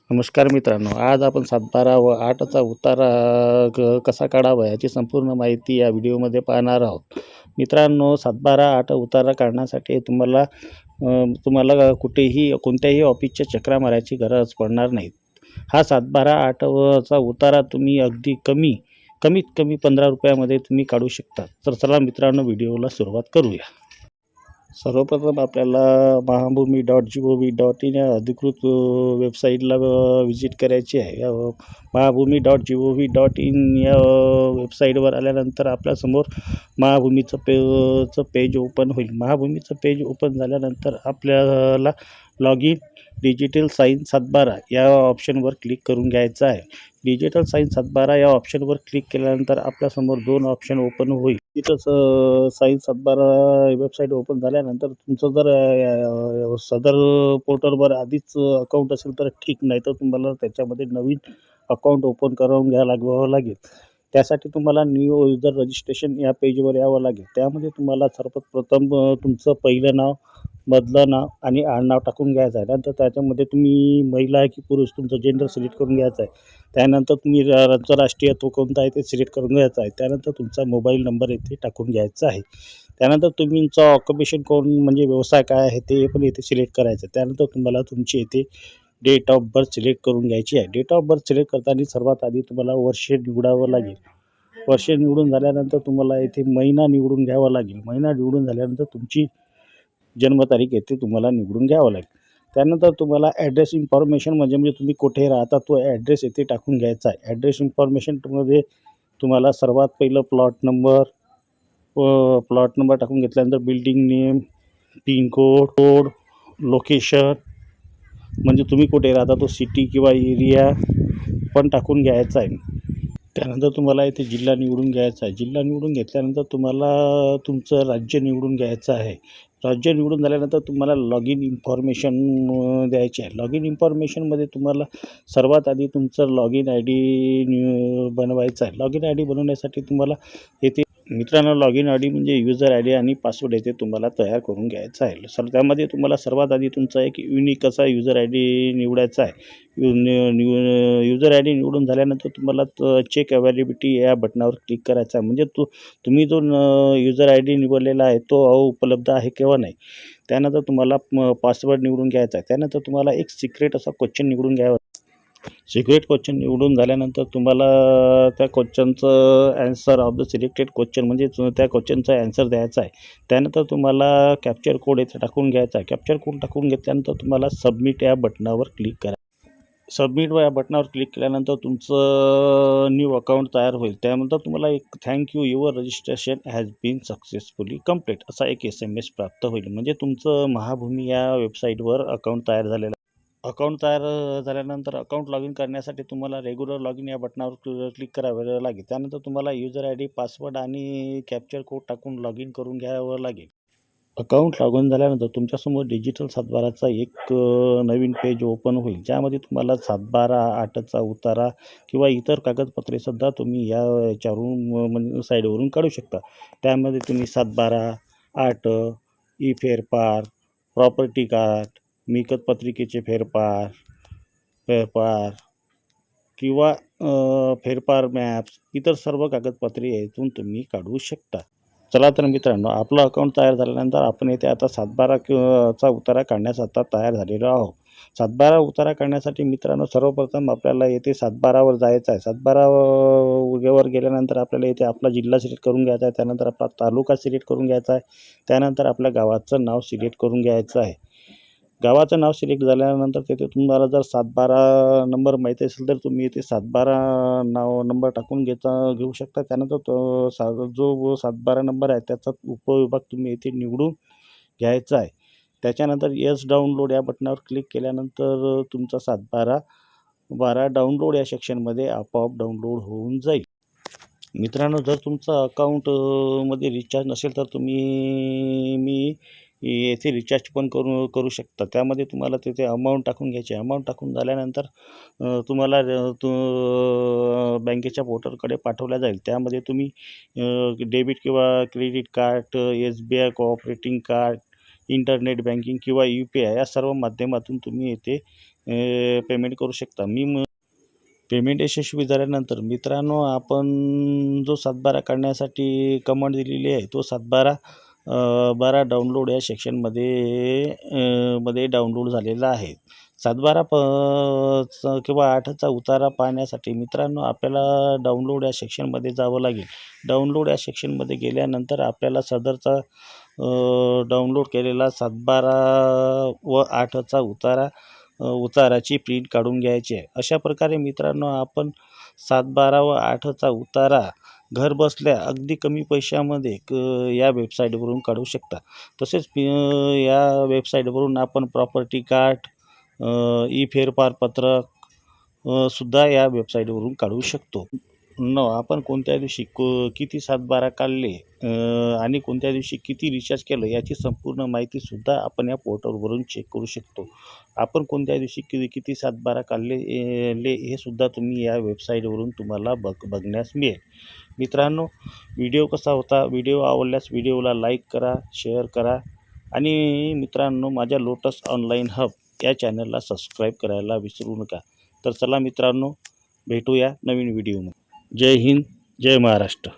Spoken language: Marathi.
नमस्कार मित्रांनो, आज आपण 7/12 व 8चा उतारा कसा काढावा याची संपूर्ण माहिती या व्हिडिओमध्ये पाहणार आहोत. मित्रांनो, 7/12 8 उतारा काढण्यासाठी तुम्हाला कुठेही कोणत्याही ऑफिसच्या चकरा मारायची गरज पडणार नाही. हा 7/12 8चा उतारा तुम्ही अगदी कमीत कमी 15 रुपयामध्ये तुम्ही काढू शकता. तर चला मित्रांनो, व्हिडिओला सुरुवात करूया. सर्वप्रथम आपल्याला महाभूमी.gov.in या अधिकृत वेबसाईटला व्हिजिट करायची आहे. महाभूमी.gov.in या वेबसाईटवर आल्यानंतर आपल्यासमोर महाभूमीचं पेज ओपन होईल. महाभूमीचं पेज ओपन झाल्यानंतर आपल्याला लॉग इन डिजिटल साइन 7/12 या ऑप्शनवर क्लिक करून घ्यायचं आहे. डिजिटल साइन 7/12 या ऑप्शनवर क्लिक केल्यानंतर आपल्यासमोर 2 ऑप्शन ओपन होईल. तिथं साइन 7/12 वेबसाईट ओपन झाल्यानंतर तुमचं जर सदर पोर्टलवर आधीच अकाउंट असेल तर ठीक, नाही तर तुम्हाला त्याच्यामध्ये नवीन अकाउंट ओपन करून घ्यावं लागेल. त्यासाठी तुम्हाला न्यू युजर रजिस्ट्रेशन या पेजवर यावं लागेल. त्यामध्ये तुम्हाला सर्वप्रथम तुमचं पहिलं नाव, मधलं नाव आणि आडनाव टाकून घ्यायचं आहे. नंतर त्याच्यामध्ये तुम्ही महिला आहे की पुरुष तुमचं जेंडर सिलेक्ट करून घ्यायचं आहे. त्यानंतर तुम्ही राष्ट्रीयत्व कोणता आहे ते सिलेक्ट करून घ्यायचं आहे. त्यानंतर तुमचा मोबाईल नंबर येथे टाकून घ्यायचा आहे. त्यानंतर तुमचं ऑक्युपेशन कोण म्हणजे व्यवसाय काय आहे ते पण येथे सिलेक्ट करायचं. त्यानंतर तुम्हाला तुमची येथे डेट ऑफ बर्थ सिलेक्ट करून घ्यायची आहे. डेट ऑफ बर्थ सिलेक्ट करताना सर्वात आधी तुम्हाला वर्ष निवडावं लागेल. वर्ष निवडून झाल्यानंतर तुम्हाला येथे महिना निवडून घ्यावा लागेल. महिना निवडून झाल्यानंतर तुमची जन्मतारीख येथे तुम्हाला निवडून घ्यावं लागेल. त्यानंतर तुम्हाला ॲड्रेस इन्फॉर्मेशन म्हणजे तुम्ही कुठे राहता तो ॲड्रेस येथे टाकून घ्यायचा आहे. ॲड्रेस इन्फॉर्मेशनमध्ये तुम्हाला सर्वात पहिलं प्लॉट नंबर टाकून घेतल्यानंतर बिल्डिंग नेम, पिनकोड, लोकेशन म्हणजे तुम्ही कुठे राहता तो सिटी किंवा एरिया पण टाकून घ्यायचा आहे. त्यानंतर तुम्हाला इथे जिल्हा निवडून घ्यायचा आहे. जिल्हा निवडून घेतल्यानंतर तुम्हाला तुमचं राज्य निवडून घ्यायचं आहे. राज्य निवडून झाल्यानंतर तुम्हाला लॉग इन इन्फॉर्मेशन द्यायची आहे. लॉग इन इन्फॉर्मेशनमध्ये तुम्हाला सर्वात आधी तुमचं लॉग इन आय डी बनवायचा आहे. लॉग इन आय डी बनवण्यासाठी तुम्हाला येथे मित्रांनो लॉग इन आय डी म्हणजे युजर आय डी आणि पासवर्ड येथे तुम्हाला तयार करून घ्यायचा आहे. त्यामध्ये तुम्हाला सर्वात आधी तुमचा एक युनिक असा युजर आय डी निवडायचा आहे. युजर आय डी निवडून झाल्यानंतर तुम्हाला चेक अवेलेबिलिटी या बटनावर क्लिक करायचं आहे. म्हणजे तुम्ही जो युजर आय डी निवडलेला आहे तो उपलब्ध आहे किंवा नाही. त्यानंतर तुम्हाला पासवर्ड निवडून घ्यायचा आहे. त्यानंतर तुम्हाला एक सिक्रेट असा क्वेश्चन निवडून घ्यावा. सिक्रेट क्वेश्चन निवडून झाल्यानंतर तुम्हाला त्या क्वेश्चनचं answer of the selected question म्हणजे त्या क्वेश्चनचा ॲन्सर द्यायचा आहे. त्यानंतर तुम्हाला कॅप्चर कोड येथे टाकून घ्यायचा आहे. कॅप्चर कोड टाकून घेतल्यानंतर तुम्हाला सबमिट या बटनावर क्लिक करा. सबमिट या बटनावर क्लिक केल्यानंतर तुमचं न्यू अकाउंट तयार होईल. त्यानंतर तुम्हाला एक thank you your registration has been successfully complete असा एक SMS प्राप्त होईल. म्हणजे तुमचं महाभूमी या वेबसाईटवर अकाउंट तयार झालेलं आहे. अकाउंट तयार झाल्यानंतर अकाउंट लॉग इन करण्यासाठी तुम्हाला रेग्युलर लॉग इन या बटनावर क्लिक करावं लागेल. त्यानंतर तुम्हाला युजर आय डी, पासवर्ड आणि कॅप्चर कोड टाकून लॉग इन करून घ्यावं लागेल. अकाउंट लॉग इन झाल्यानंतर तुमच्यासमोर डिजिटल 7/12चा एक नवीन पेज ओपन होईल. ज्यामध्ये तुम्हाला 7/12 8चा उतारा किंवा इतर कागदपत्रेसुद्धा तुम्ही याच्यावरून साईडवरून काढू शकता. त्यामध्ये तुम्ही 7/12 8 ई फेरफार, प्रॉपर्टी कार्ड, मिळकत पत्रिकेचे फेरफार किंवा फेरफार मॅप्स इतर सर्व कागदपत्रे यातून तुम्ही काढू शकता. चला तर मित्रांनो, आपलं अकाउंट तयार झाल्यानंतर आपण येथे आता 7/12चा उतारा काढण्यास आता तयार झालेलो आहोत. 7/12 उतारा काढण्यासाठी मित्रांनो सर्वप्रथम आपल्याला येथे 7/12वर जायचं आहे. 7/12वर गेल्यानंतर आपल्याला येथे आपला जिल्हा सिलेक्ट करून घ्यायचा आहे. त्यानंतर आपला तालुका सिलेक्ट करून घ्यायचा आहे. त्यानंतर आपल्या गावाचं नाव सिलेक्ट करून घ्यायचं आहे. गावाचं नाव सिलेक्ट झाल्यानंतर तिथे तुम्हाला जर 7/12 नंबर माहिती असेल तर तुम्ही इथे 7/12 नंबर टाकून घेऊ शकता. त्यानंतर जो 7/12 नंबर आहे त्याचा उपविभाग तुम्ही इथे निवडून घ्यायचा आहे. त्याच्यानंतर डाउनलोड या बटनावर क्लिक केल्यानंतर तुमचा 7/12 डाउनलोड या सेक्शनमध्ये आपोआप डाउनलोड होऊन जाईल. मित्रांनो, जर तुमचं अकाउंटमध्ये रिचार्ज नसेल तर मी येथे रिचार्ज पण करू शकता. त्यामध्ये तुम्हाला तिथे अमाऊंट टाकून घ्यायची. अमाऊंट टाकून झाल्यानंतर तुम्हाला बँकेच्या पोर्टलकडे पाठवल्या जाईल. त्यामध्ये तुम्ही डेबिट किंवा credit card, SBI cooperating card, internet banking किंवा UPI या सर्व माध्यमातून तुम्ही येथे पेमेंट करू शकता. पेमेंट यशस्वी झाल्यानंतर मित्रांनो, आपण जो सातबारा काढण्यासाठी कमांड दिलेली आहे तो सातबारा डाउनलोड या सेक्शनमध्ये डाउनलोड झालेला आहे. सातबारा किंवा 8चा उतारा पाहण्यासाठी मित्रांनो आपल्याला डाउनलोड या सेक्शनमध्ये जावं लागेल. डाउनलोड या सेक्शनमध्ये गेल्यानंतर आपल्याला सदरचा डाउनलोड केलेला सातबारा व 8चा उताराची प्रिंट काढून घ्यायची आहे. अशा प्रकारे मित्रांनो आपण 7/12 व 8चा उतारा घर बसल्या अगदी कमी पैशामध्ये या वेबसाईटवरून काढू शकता. तसेच या वेबसाईटवरून आपण प्रॉपर्टी कार्ड, ई फेरफार पत्रक सुद्धा या वेबसाईटवरून काढू शकतो. आपण कोणत्या दिवशी किती 7/12 काढले आणि कोणत्या दिवशी किती रिचार्ज केलं याची संपूर्ण माहितीसुद्धा आपण या पोर्टलवरून चेक करू शकतो. आपण कोणत्या दिवशी किती 7/12 काढले हे सुद्धा तुम्ही या वेबसाईटवरून तुम्हाला बघण्यास मिळेल. मित्रांनो, व्हिडिओ कसा होता? व्हिडिओ आवडल्यास व्हिडिओला लाईक करा, शेअर करा आणि मित्रांनो माझ्या लोटस ऑनलाईन हब या चॅनलला सबस्क्राईब करायला विसरू नका. तर चला मित्रांनो, भेटूया नवीन व्हिडिओमध्ये. जय हिंद, जय महाराष्ट्र.